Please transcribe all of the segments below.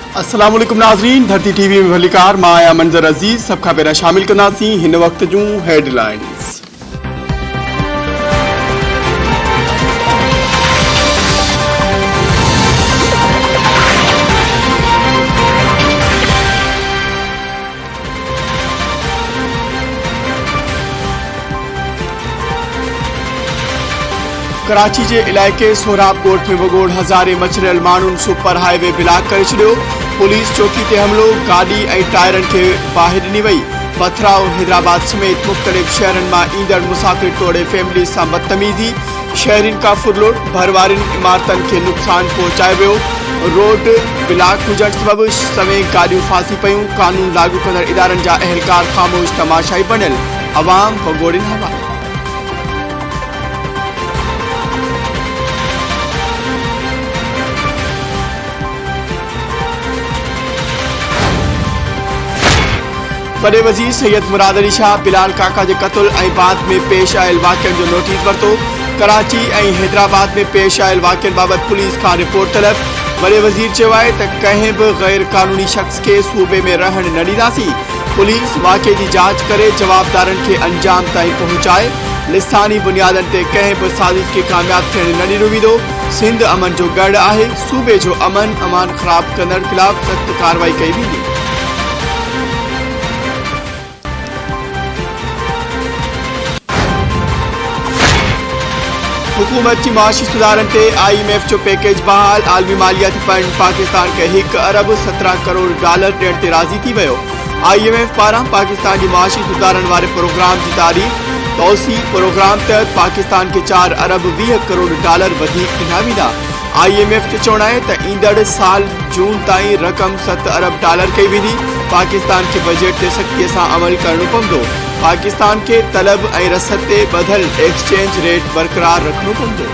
अस्सलाम वालेकुम नाज़रीन, धरती टीवी में भलीकार माया मंजर अजीज सब खां पहिरियां शामिल कंदासीं हिन वक्त जूं हेडलाइंस। कराची के इलाके सोहराब कोट में बगोड़ हज़ारे मछरियल माण्हुनि सुपर हाईवे ब्लॉक करे छॾियो। पुलिस चौकी ते हमलो, गाड़ी ऐं टायरनि खे बाहि ॾिनी वई। पथराव हैदराबाद समेत मुख़्तलिफ़ शहरनि मां ईंदड़ मुसाफ़िर तोड़े फैमिली सां बदतमीज़ी। शहरियुनि खां फुरलोट, भर वारियुनि इमारतनि खे नुक़सान पहुचायो वियो। रोड ब्लॉक हुजण सबबि समेत गाॾियूं फासी पयूं। कानून लागू कंदड़ इदारनि जा अहलकार ख़ामोश तमाशाई बणियल। अवाम भगोड़ियुनि हवा। वॾे वज़ीर सैयद मुराद अली शाह बिलाल काका के क़त्ल ऐं बाद में पेश आयल वाक़िअनि जो नोटिस वरितो। कराची ऐं हैदराबाद में पेश आयल वाक़िअनि बाबति पुलिस खां रिपोर्ट तलब। वॾे वज़ीर चयो आहे त कंहिं बि गैर कानूनी शख़्स खे सूबे में रहण न ॾींदासीं। पुलिस वाक़िए जी जांच करे जवाबदारनि खे अंजाम ताईं पहुचाए। लिसानी बुनियादनि ते कंहिं बि साज़िश खे कामयाब थियण न ॾिनो वेंदो। सिंध अमन जो गढ़ आहे। सूबे जो अमन अमान ख़राब कंदड़ ख़िलाफ़ सख़्त कार्रवाई कई वेंदी। हुकूमत की माशी सुधारन ते IMF जो पैकेज बहाल। आलमी मालियाती फंड पाकिस्तान के $1 अरब 17 करोड़ ॾियण ते राज़ी थी वियो। IMF पारां पाकिस्तान की माशी सुधारन वारे प्रोग्राम की तारीफ़। तौसी प्रोग्राम तहत पाकिस्तान के $4 अरब 20 करोड़ वधीक ॾिना वेंदा। IMF जो चवणु आहे त ईंदड़ साल जून ताईं रक़म $7 अरब कई वेंदी। पाकिस्तान के बजट ते सख़्तीअ सां अमल करणो पवंदो। पाकिस्तान के तलब ऐं रसद ते बदल एक्सचेंज रेट बरक़रार रखणो पवंदो।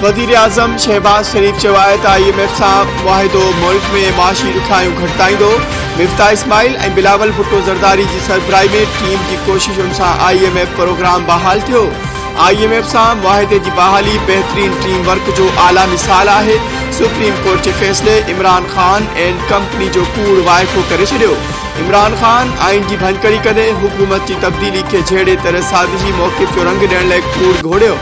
वज़ीर आज़म शहबाज शरीफ चयो आहे त IMF सां मुआहिदो मुल्क में माशी ॾुखियाइयूं घटिताईंदो। मिफ्ताह इस्माइल ऐं बिलावल भुट्टो ज़रदारी जी सरबराही में टीम की कोशिशुनि सां IMF प्रोग्राम बहाल थियो। IMF सां मुआहिदे की बहाली बेहतरीन टीम वर्क जो आला मिसाल है। सुप्रीम कोर्ट के फैसले इमरान खान एंड कंपनी जो कूड़ वाइको करे छॾियो। इमरान खान आइन की भनकड़ी कंदे हुकूमत की तब्दीली के जहिड़े तरह साज़िशी मौक़िफ़ जो रंग ॾियण लाइ कूड़ घोड़ियो।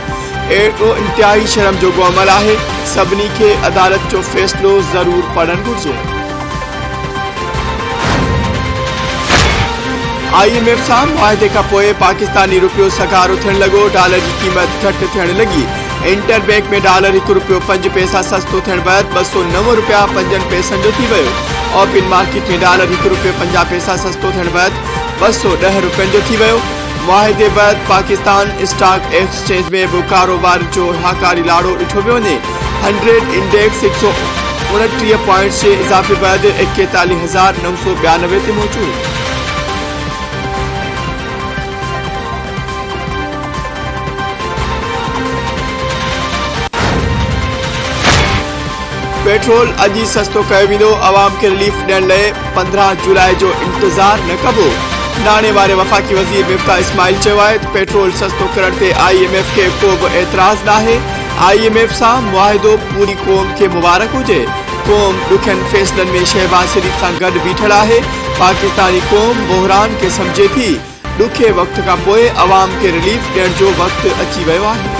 एॾो इंतिहाई शर्म जोॻो अमल है। सभिनी खे अदालत जो फैसलो ज़रूर पढ़ण घुरिजे। IMF सां मुआहिदे खां पोइ पाकिस्तानी रुपयो सगारो थियण लॻो। डॉलर की क़ीमत घटि थियण लॻी। इंटर बैंक में डॉलर ₹1.5 सस्तो थियण बैदि ₹209.5 जो थी वियो। ओपन मार्केट में डॉलर ₹1.50 सस्तो थियण बैदि ₹210 जो थी वियो। मुआहिदे बैदि पाकिस्तान स्टॉक एक्सचेंज में बि कारोबार जो हाकारी लाड़ो ॾिठो पियो वञे। 100 इंडेक्स 129 पॉइंट्स जे इज़ाफ़े बैदि 41,992 ते मौजूद। पेट्रोल अज ही सस्तो कयो वेंदो। आवाम के रिलीफ ॾियण लाइ 15 जुलाई जो इंतजार न कबो। नाणे वारे वफ़ाक़ी वज़ीर मिफ्ताह इस्माइल चयो आहे त पेट्रोल सस्तो करण ते IMF के को बि एतराज़ नाहे। IMF सां मुआहिदो पूरी क़ौम के मुबारक हुजे। क़ौम ॾुखियनि फ़ैसलनि में शहबाज शरीफ सां गॾु बीठल आहे। पाकिस्तानी क़ौम बहरान के समझे थी। ॾुखे वक़्त खां पोइ अवाम के रिलीफ ॾियण जो वक़्तु अची वियो आहे।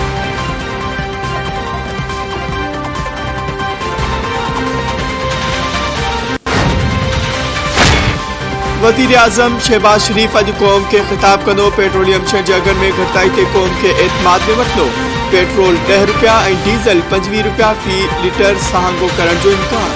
वज़ीर आज़म शहबाज शरीफ अज कौम के खिताब कंदो। पेट्रोलियम शइ जे अघनि में घटिताई ते क़ौम के एतमाद में वठंदो। पेट्रोल ₹10 ऐं डीज़ल ₹25 फी लीटर सहांगो करण जो इम्कान।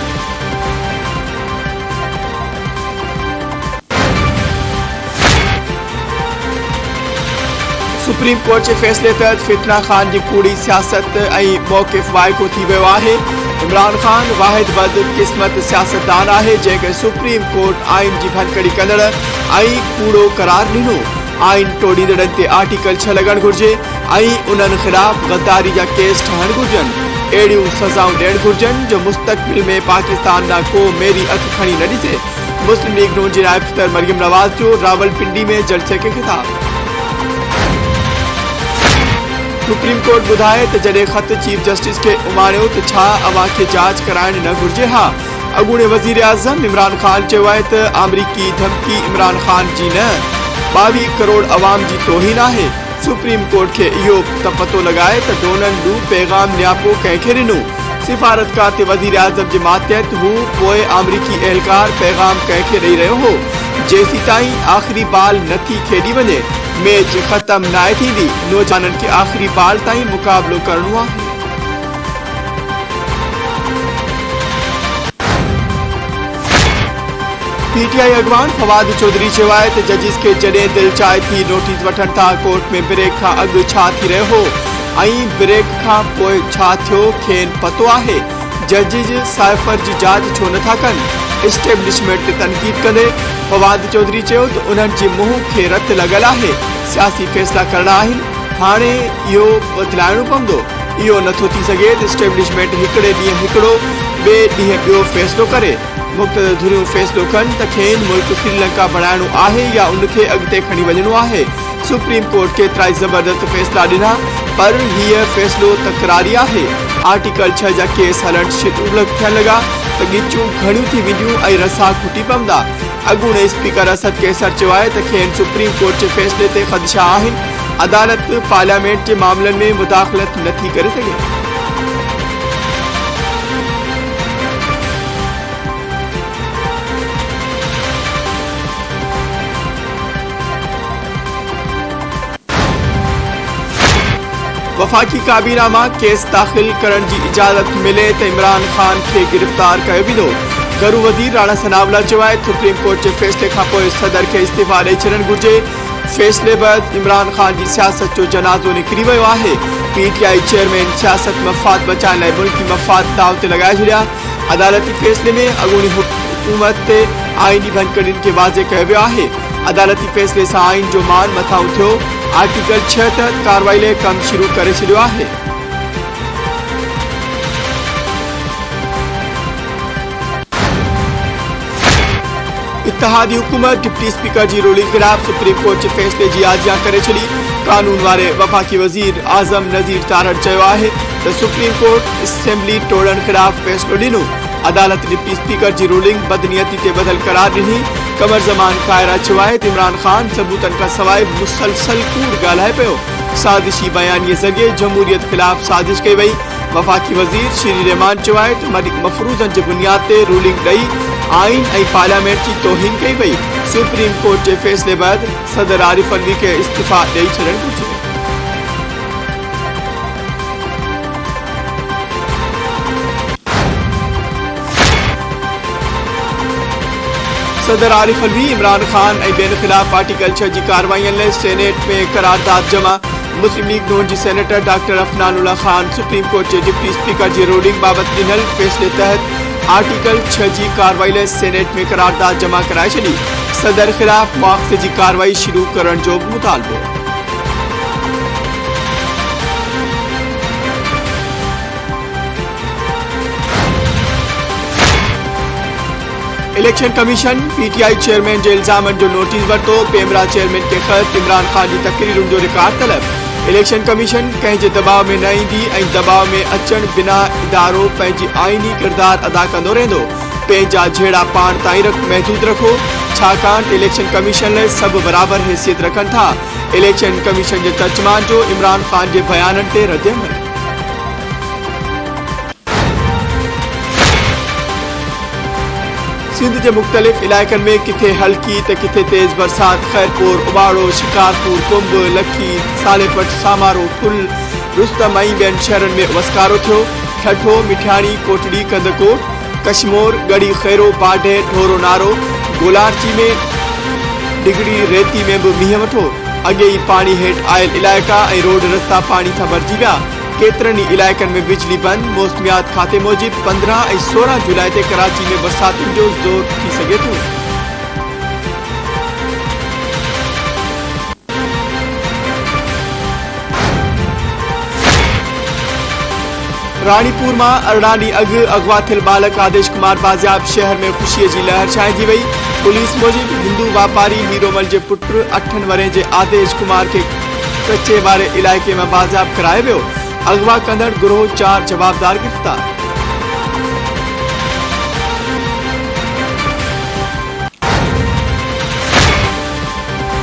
सुप्रीम कोर्ट के फैसले तहत फितना खान की कूड़ी सियासत ऐं मौक़िफ़ वाइको थी वियो आहे। इमरान खान वाहिद बदकिस्मत सियासतदान है जैसे सुप्रीम कोर्ट आइन की भनकड़ी कंदड़ ऐं कूड़ो करार ॾिनो। आइन टोड़ींदड़नि ते आर्टिकल 6 लगण घुर्जे ऐं उन्हनि ख़िलाफ़ गद्दारी जा केस ठहण घुर्जनि। अहिड़ियूं सज़ाऊं ॾियण घुर्जनि जो मुस्तक़बिल में पाकिस्तान ना को मेरी अख खणी न ॾिसे। मुस्लिम लीग नून जी नायब सदर मरियम नवाज़ जो रावलपिंडी में जलसे के खिताब। सुप्रीम कोर्ट ॿुधाए त जॾहिं ख़त चीफ जस्टिस खे उमाणियो त छा अवां खे जांच कराइण न घुर्जे हा। अॻूणे वज़ीर आज़म इमरान ख़ान चयो आहे त अमरीकी धमकी इमरान ख़ान जी न 22 करोड़ अवाम जी तौहीन आहे। सुप्रीम कोर्ट खे इहो त पतो लॻाए त डोनल्ड ट्रम्प पैगाम न्यापो कंहिंखे ॾिनो। सिफारतकार ते वज़ीर आज़म जे मातहत हू पोइ अमरीकी एहलकार पैगाम कंहिंखे ॾेई रहियो हो। जेसी ताईं आख़िरी बाल नथी खेॾी वञे मैच ख़त्म नाहे थींदी। नौजवाननि खे आख़िरी बाल ताईं मुक़ाबिलो करणो आहे। पीटीआई अॻवान फवाद चौधरी चयो आहे त जजिस खे जॾहिं दिलि चाहे थी नोटिस वठनि था कोर्ट में ब्रेक खां अॻु छा थी रहियो हो ऐं ब्रेक खां पोइ छा थियो खेनि पतो आहे। जजिस साइफर जी जांच छो नथा कनि। इस्टेब्लिशमेंट ते तनक़ीद कंदे फवाद चौधरी चयो त उन्हनि जे मुंहुं खे रत लॻल आहे। सियासी फ़ैसिला करणा आहिनि। हाणे इहो बदिलाइणो पवंदो। इहो नथो थी सघे त इस्टेब्लिशमेंट हिकिड़े ॾींहुं हिकिड़ो ॿिए ॾींहुं ॿियो फ़ैसिलो करे। मुख़्तलिफ़ धुरियूं फ़ैसिलो कनि त खेनि मुल्क श्रीलंका बणाइणो आहे या उनखे अॻिते खणी वञिणो आहे। सुप्रीम कोर्ट केतिरा ई ज़बरदस्त फ़ैसिला ॾिना पर हीअ फ़ैसिलो तकरारी आहे। आर्टिकल 6 जा केस हलण शुरू थियण लॻा त ॻिचूं घणियूं थी वेंदियूं ऐं रसा खुटी पवंदा। अॻूणे स्पीकर असद कैसर चयो आहे त खेनि सुप्रीम कोर्ट जे फ़ैसिले ते ख़दशा आहिनि। अदालत पार्लियामेंट जे मामलनि में मुदाख़लत नथी करे सघे। वफ़ाक़ी काबीना मां केस दाख़िल करण जी इजाज़त मिले त इमरान ख़ान खे गिरफ़्तार कयो वेंदो। घरू वज़ीर राणा सनावला चयो आहे सुप्रीम कोर्ट जे फ़ैसिले खां पोइ सदर खे इस्तीफ़ा ॾेई छॾणु घुर्जे। फ़ैसिले बैदि इमरान ख़ान जी सियासत जो जनाज़ो निकिरी वियो आहे। पीटीआई चेयरमैन सियासत मफ़ाद बचाइण लाइ मुल्की मफ़ाद दाव ते लॻाए छॾिया। अदालती फ़ैसिले में अॻूणी हुकूमत ते आइनी भञकड़ियुनि खे वाज़े कयो वियो आहे। अदालती फ़ैसिले सां आइन जो मान मथां उथियो। आर्टिकल 6 तहत कार्रवाई लाइ कमु शुरू करे छॾियो आहे। इत्तेहादी हुकूमत डिप्टी स्पीकर जी रूलिंग ख़िलाफ़ सुप्रीम कोर्ट जे फ़ैसिले जी आजियां करे छॾी। कानून वारे वफ़ाक़ी वज़ीर आज़म नज़ीर तारड़ चयो आहे त सुप्रीम कोर्ट असेंबली टोड़ण ख़िलाफ़ फ़ैसिलो ॾिनो। अदालत डिप्टी स्पीकर जी रूलिंग बदनीयती ते बदल करार ॾिनी। कमर ज़मान कायरा चयो आहे त इमरान ख़ान सबूतनि खां सवाइ मुसलसल कूड़ ॻाल्हाए पियो। साज़िशी बयानीअ ज़रिए जमहूरियत ख़िलाफ़ साज़िश कई वई। वफ़ाक़ी वज़ीर श्री रहमान चयो आहे त मफ़रूज़नि जे बुनियाद ते रूलिंग ॾेई आइन ऐं पार्लियामेंट जी तौहीन कई वई। सुप्रीम कोर्ट जे फ़ैसिले बैदि सदर आरिफ अलवी खे इस्तीफ़ा ॾेई छॾणु घुर्जे। सदर आरिफ अलवी इमरान ख़ान ऐं ॿियनि ख़िलाफ़ आर्टिकल 6 जी कार्रवाईअ लाइ सेनेट में करारदाद जमा। मुस्लिम लीग नून जी senator doctor Afnanullah Khan supreme court जे डिप्टी स्पीकर जी रूलिंग बाबति ॾिनल फ़ैसिले तहत आर्टिकल 6 जी कार्रवाई लाइ सेनेट में करारदाद जमा कराए छॾी। सदर ख़िलाफ़ मुआख़ज़े जी कार्रवाई शुरू करण जो बि मुतालबो। इलेक्शन कमीशन पीटीआई चेयरमैन जे इल्ज़ामनि जो नोटिस वरितो। पेमरा चेयरमैन खे ख़त इमरान ख़ान जी तक़रीरुनि जो रिकॉर्ड तलब। इलेक्शन कमीशन कंहिं जे दबाव में न ईंदी ऐं दबाव में अचण बिना इदारो पंहिंजी आइनी किरदार अदा कंदो रहंदो। पंहिंजा झेड़ा पाण ताईं महदूद रखो छाकाणि इलेक्शन कमीशन लाइ सभु बराबरि हैसियत रखनि था। इलेक्शन कमीशन जे तर्जुमान जो इमरान ख़ान जे बयाननि ते रद्दअमल। सिंध के मुख्तलिफ इलाक़नि में किथे हल्की तो किथे तेज़ बरसात। खैरपुर, उबाड़ो, शिकारपुर, कुंभ, लखी, सालेपट, सामारो, फुल, रुस्तम ऐं ॿियनि शहरनि में वसकारो थियो। ठठो, मिठियाणी, कोटड़ी, कंदकोट, कशमोर, गढ़ी, खैरो, बाढे, ढोरो नारो, गोलारची में डिगड़ी, रेती में भी मींहुं वठो। अॻे ई पाणी हेठि आयल इलाइक़ा ऐं रोड रस्ता पाणी सां भरिजी विया। केतिरनि ई इलाइक़नि में बिजली बंद। मौसमियात खाते मूजिबि 15 ऐं 16 जुलाई ते कराची में बरसातुनि जो ज़ोर थी सघे थो। रानीपुर में 18 ॾींहं अॻु अगवा थियल बालक आदेश कुमार बाज़ियाब। शहर में ख़ुशीअ जी लहर छाइजी वई। पुलिस मूजिबि हिंदू वापारी हीरोमल जे पुट 8 वरे जे आदेश कुमार के कच्चे वारे इलाइक़े में बाज़ाब कराए वियो। अगवा कंदड़ गिरोह 4 जवाबदार गिरफ़्तार।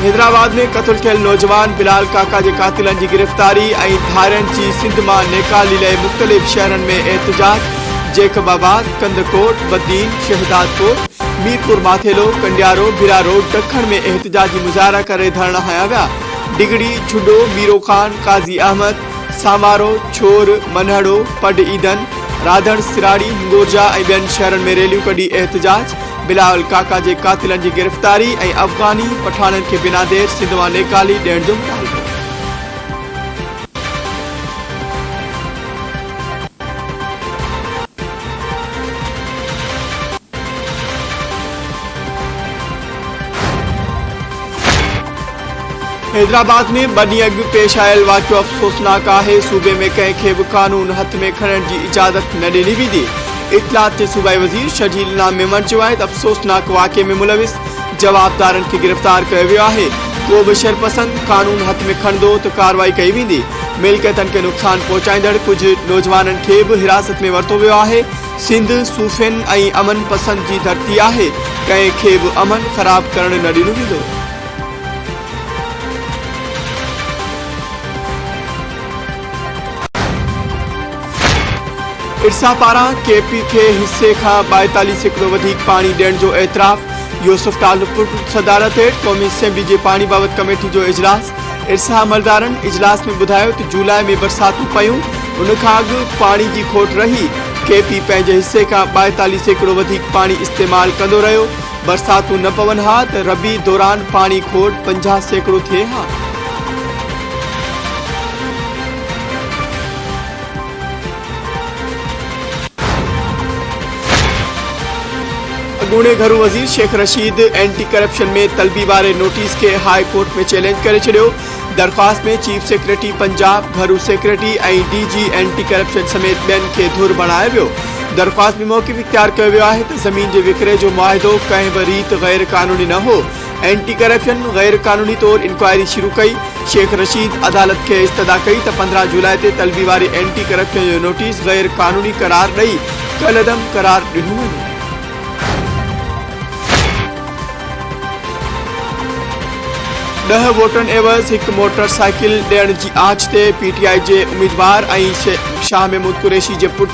हैदराबाद में कत्ल थियल नौजवान बिलाल काका के कातिलन की गिरफ्तारी और धारन की सिंध में निकाली लाइ मुख्तलिफ शहरन में एहतजाज। जेकबाबाद, कंदकोट, बदीन, शहदादपुर, मीरपुर माथेलो, कंडियारो, भिरा रोड दखण में एहतजाजी मुजाहरा करे धरना हया विया। डिगड़ी, झुडो, मीरो खान, काजी अहमद, सामारो, छोर, मनहड़ो, पड ईदन, राधण, सिराड़ी, हिंगोरजा और बेन शहरन में रैलियों कड़ी एहतजाज। बिलाल काका के कातिलन की गिरफ्तारी और अफगानी पठानन के बिना देर सिंध में निकाली ॾियण जो मुतालबो। हैदराबाद में बनी अग पेश आयल वाक़ियो अफसोसनाक है। सूबे में कंहिंखे भी कानून हथ में खणण की इजाज़त न ॾिनी वेंदी। इतलात ते सूबाई वज़ीर शर्जील इनाम मेमन चयो आहे त अफ़सोसनाक वाक़े में मुलविस जवाबदारन खे गिरफ़्तार कयो वियो आहे। को भी शरपसंद कानून हथ में खणंदो त कार्रवाई कई वेंदी। मिल्कियतन के नुक़सान पहुचाईंदड़ कुछ नौजवानन खे भी हिरासत में वरतो वियो आहे। सिंध सूफ़ियन और अमन पसंद की धरती है। कंहिंखे भी अमन ख़राब करण न ॾिनो वेंदो। इरसा पारा केपी के हिस्से का 42 सैकड़ों वधिक पानी ॾियण जो एतराफ़। यूसुफ तालुपुर सदारत हेठ क़ौमी असेंबली के पानी बाबत कमेटी जो इजलास। इरसा अमलदारन इजलास में बुधायो तो जुलाई में बरसातूं पयूं, उनखां अॻु पानी की खोट रही। केपी पंहिंजे हिस्से का 42 सैकड़ों वधिक पानी इस्तेमाल कंदो रहियो। बरसातूं न पवन हा त रबी दौरान पानी खोट 50 सैकड़ों थिए हा। अॻूणे घरू वज़ीर शेख रशीद एंटी करप्शन में तलबी वारे नोटिस के हाई कोर्ट में चैलेंज करे छड़ियो। दरख्वास्त में चीफ सेक्रेटरी पंजाब, घरू सेक्रेटरी और DG एंटी करप्शन समेत बेन के धुर बणायो वियो। दरख्वास्त में मौक़िफ़ इख्तियार किया वियो आहे त ज़मीन के विकिरे जो मुआहिदो कंहिं भी रीत गैर कानूनी न हो। एंटी करप्शन गैर कानूनी तौर इंक्वायरी शुरू कई। शेख रशीद अदालत के इस्तदा कई त 15 जुलाई ते तलबी वारे एंटी करप्शन जो नोटिस गैर कानूनी करार ॾेई कलअदम करार ॾिनो वञे। 10 वोटन एवज़ एक मोटरसाइकिल ॾियण की आंच ते PTI के उम्मीदवार और शाह महमूद कुरैशी के पुट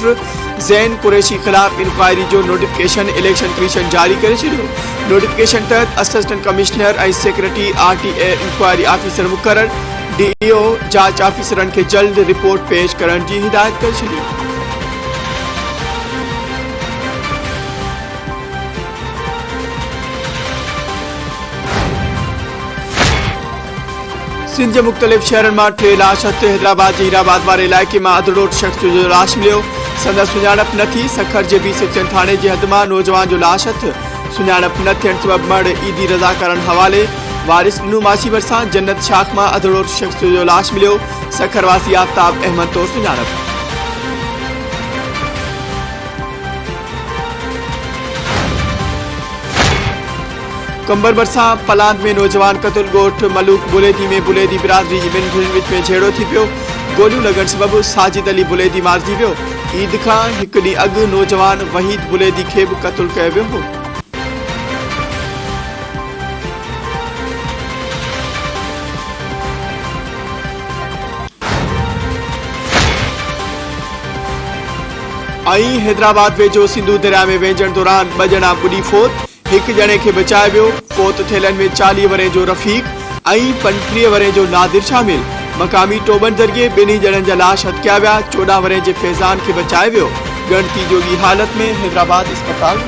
ज़ैन कुरैशी खिलाफ इंक्वायरी जो नोटिफिकेशन इलेक्शन कमीशन जारी करे छड़ियो। नोटिफिकेशन तहत असिस्टेंट कमिश्नर और सेक्रेटरी RTA इंक्वायरी ऑफिसर मुकर्रर, DEO जांच ऑफिसरन के जल्द रिपोर्ट पेश करण की हिदायत कर छड़ी। सिंध के मुख्तलिफ शहरन में 3 लाश हथे। हैदराबाद के हीराबाद वाले इलाके में अधरोट शख्स जो लाश मिलो। संदस सुञाणप न थी। सखर के B सेक्शन थाने की हद में नौजवान जो लाश हथ। सुञाणप न थियण सबब मड़ ईदी रज़ाकारन हवाले। वारिस ॾिनू माशी भरसा जन्नत शाख में अधरोट शख्स जो लाश मिलो। सखरवासी आफ्ताब अहमद तौर सुञाणप। कंबर बरसा पलांद में नौजवान कत्ल गोठ मलूक बुलेदी में बुलेदी बिरादरी की ॿिनि विच में झेड़ो थी पियो। गोलियों लगन सबब साजिद अली बुलेदी मारिजी वियो। ईद का एक ॾींहुं अॻु नौजवान वहीद बुलेदी के भी कत्ल किया वियो हो। हैदराबाद वेझो सिंधु दरिया में वेझण दौरान 2 ॼणा बुॾी फोत। एक जने के बचाए वियो। फोत थियलन में 40 वरे जो रफीक और 35 वरे जो नादिर शामिल। मकामी टोबन जरिए 2 ॼणनि जा लाश हत्या विया। 14 वरे के फैज़ान के बचाए वियो। गणती जोगी हालत में हैदराबाद अस्पताल